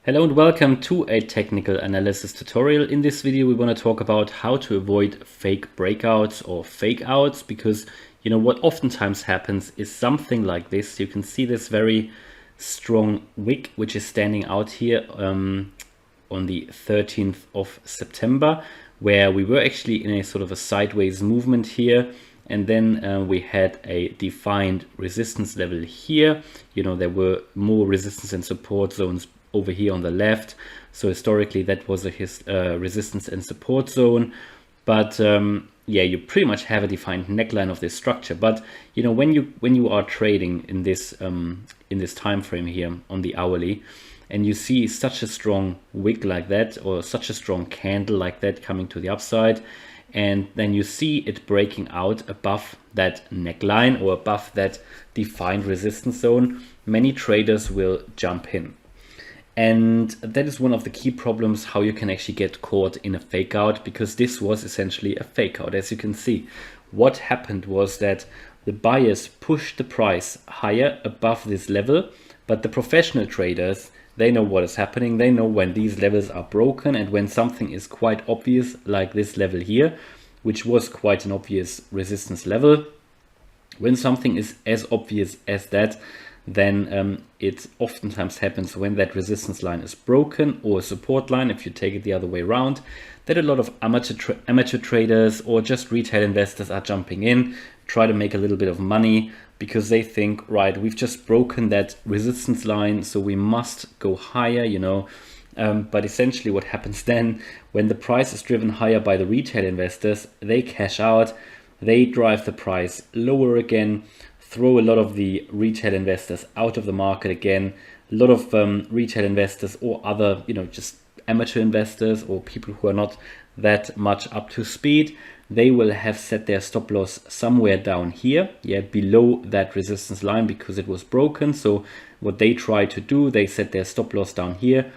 Hello and welcome to a technical analysis tutorial. In this video, we want to talk about how to avoid fake breakouts or fake outs, because you know what oftentimes happens is something like this. You can see this very strong wick which is standing out here on the 13th of September, where we were actually in a sort of a sideways movement here. And then we had a defined resistance level here. You know, there were more resistance and support zones over here on the left. So historically that was a resistance and support zone. But yeah, you pretty much have a defined neckline of this structure. But you know, when you are trading in this time frame here on the hourly, and you see such a strong wick like that, or such a strong candle like that coming to the upside, and then you see it breaking out above that neckline or above that defined resistance zone, many traders will jump in. And that is one of the key problems, how you can actually get caught in a fake out, because this was essentially a fake out. As you can see, what happened was that the buyers pushed the price higher above this level, but the professional traders, they know what is happening. They know when these levels are broken and when something is quite obvious, like this level here, which was quite an obvious resistance level. When something is as obvious as that, then it oftentimes happens when that resistance line is broken, or a support line, if you take it the other way around, that a lot of amateur traders or just retail investors are jumping in, try to make a little bit of money, because they think, right, we've just broken that resistance line, so we must go higher, you know. But essentially what happens then, when the price is driven higher by the retail investors, they cash out, they drive the price lower again, throw a lot of the retail investors out of the market again. A lot of retail investors or other, you know, just amateur investors or people who are not that much up to speed, they will have set their stop loss somewhere down here, yeah, below that resistance line, because it was broken. So what they try to do, they set their stop loss down here,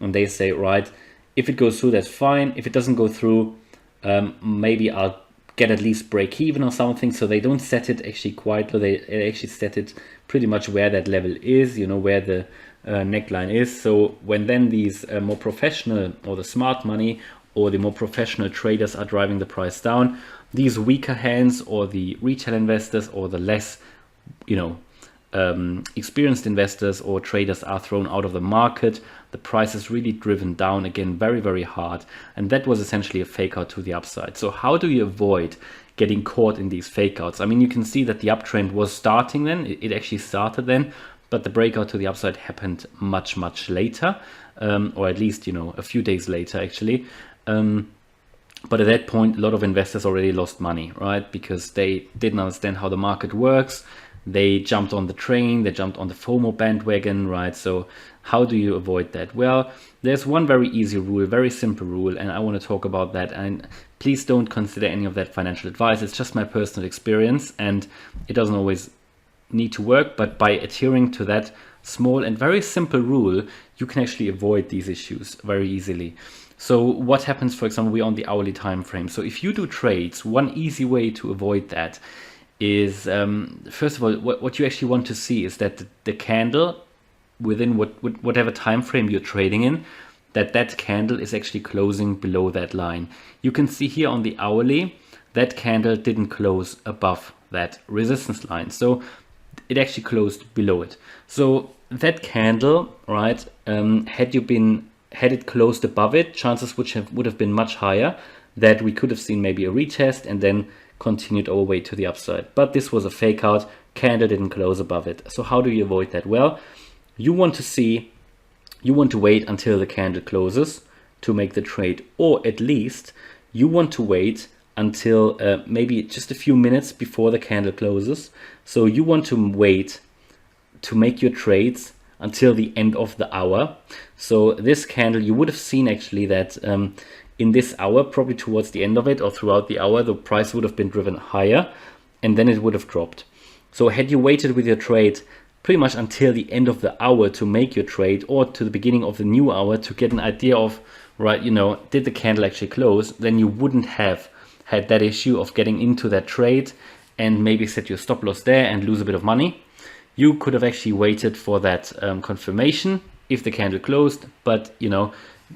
and they say, right, if it goes through, that's fine. If it doesn't go through, maybe I'll get at least break even or something. So they don't set it actually quite low. They actually set it pretty much where that level is, you know, where the neckline is. So when then these more professional, or the smart money, or the more professional traders are driving the price down, these weaker hands, or the retail investors, or the less, you know, experienced investors or traders are thrown out of the market. The price is really driven down again very, very hard. And that was essentially a fake out to the upside. So how do you avoid getting caught in these fake outs? I mean, you can see that the uptrend was starting then. It actually started then, but the breakout to the upside happened much, much later, or at least, you know, a few days later actually. But at that point, a lot of investors already lost money, right? Because they didn't understand how the market works. They jumped on the train, they jumped on the FOMO bandwagon, right? So how do you avoid that? Well, there's one very easy rule, very simple rule, and I want to talk about that. And please don't consider any of that financial advice. It's just my personal experience, and it doesn't always need to work, but by adhering to that small and very simple rule, you can actually avoid these issues very easily. So what happens, for example, we're on the hourly time frame. So if you do trades, one easy way to avoid that is, first of all, what you actually want to see is that the candle within whatever time frame you're trading in, that candle is actually closing below that line. You can see here on the hourly, that candle didn't close above that resistance line. So it actually closed below it. So that candle, right, had it closed above it, chances would have been much higher that we could have seen maybe a retest and then continued our way to the upside. But this was a fake out, candle didn't close above it. So how do you avoid that? Well, you want to wait until the candle closes to make the trade, or at least you want to wait until maybe just a few minutes before the candle closes. So you want to wait to make your trades until the end of the hour. So this candle, you would have seen actually that in this hour, probably towards the end of it or throughout the hour, the price would have been driven higher and then it would have dropped. So had you waited with your trade pretty much until the end of the hour to make your trade, or to the beginning of the new hour to get an idea of, right, you know, did the candle actually close, then you wouldn't have had that issue of getting into that trade and maybe set your stop loss there and lose a bit of money. You could have actually waited for that confirmation if the candle closed, but you know,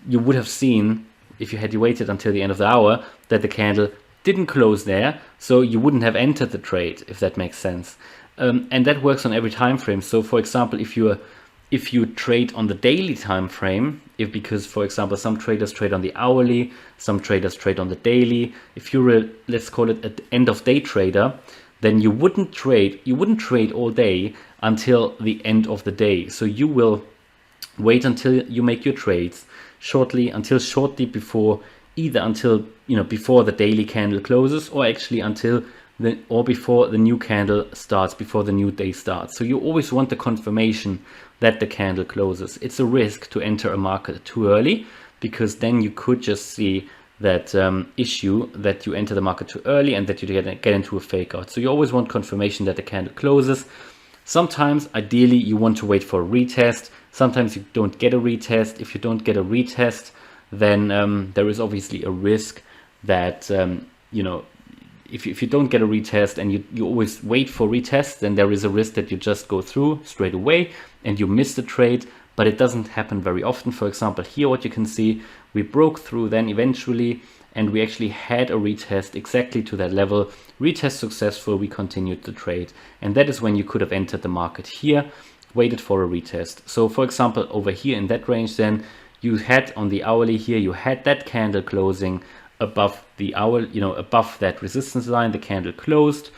you would have seen if you had waited until the end of the hour that the candle didn't close there, so you wouldn't have entered the trade, if that makes sense. And that works on every time frame. So for example, if you trade on the daily time frame, because for example some traders trade on the hourly, some traders trade on the daily, if you're let's call it an end of day trader, then you wouldn't trade all day until the end of the day. So you will wait until you make your trades shortly before, either until, you know, before the daily candle closes, or actually before the new candle starts, before the new day starts. So you always want the confirmation that the candle closes. It's a risk to enter a market too early, because then you could just see that issue that you enter the market too early and that you get into a fake out. So you always want confirmation that the candle closes. Sometimes, ideally, you want to wait for a retest. Sometimes you don't get a retest. If you don't get a retest, then there is obviously a risk that, you know, if you don't get a retest and you always wait for retests, then there is a risk that you just go through straight away and you miss the trade. But it doesn't happen very often. For example, here what you can see, we broke through then eventually, and we actually had a retest exactly to that level. Retest successful, we continued the trade. And that is when you could have entered the market here, waited for a retest. So for example, over here in that range, then you had on the hourly here, you had that candle closing above the hour, you know, above that resistance line, the candle closed.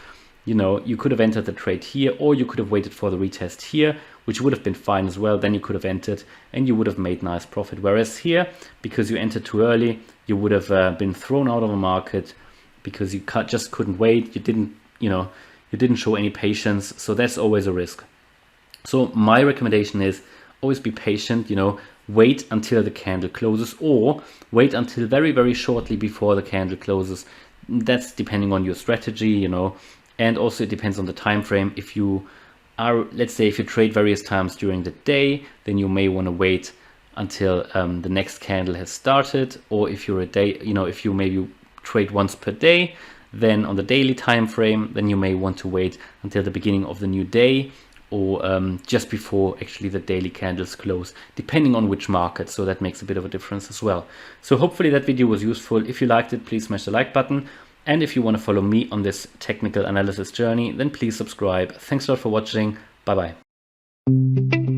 You know, you could have entered the trade here, or you could have waited for the retest here, which would have been fine as well. Then you could have entered and you would have made nice profit. Whereas here, because you entered too early, you would have been thrown out of a market because you just couldn't wait. You didn't show any patience. So that's always a risk. So my recommendation is always be patient, you know, wait until the candle closes, or wait until very, very shortly before the candle closes. That's depending on your strategy, you know. And also it depends on the time frame. If you are, let's say, if you trade various times during the day, then you may want to wait until the next candle has started. Or if you're a day, you know, if you maybe trade once per day, then on the daily time frame, then you may want to wait until the beginning of the new day, or just before actually the daily candles close, depending on which market. So that makes a bit of a difference as well. So hopefully that video was useful. If you liked it, please smash the like button. And if you want to follow me on this technical analysis journey, then please subscribe. Thanks a lot for watching. Bye bye.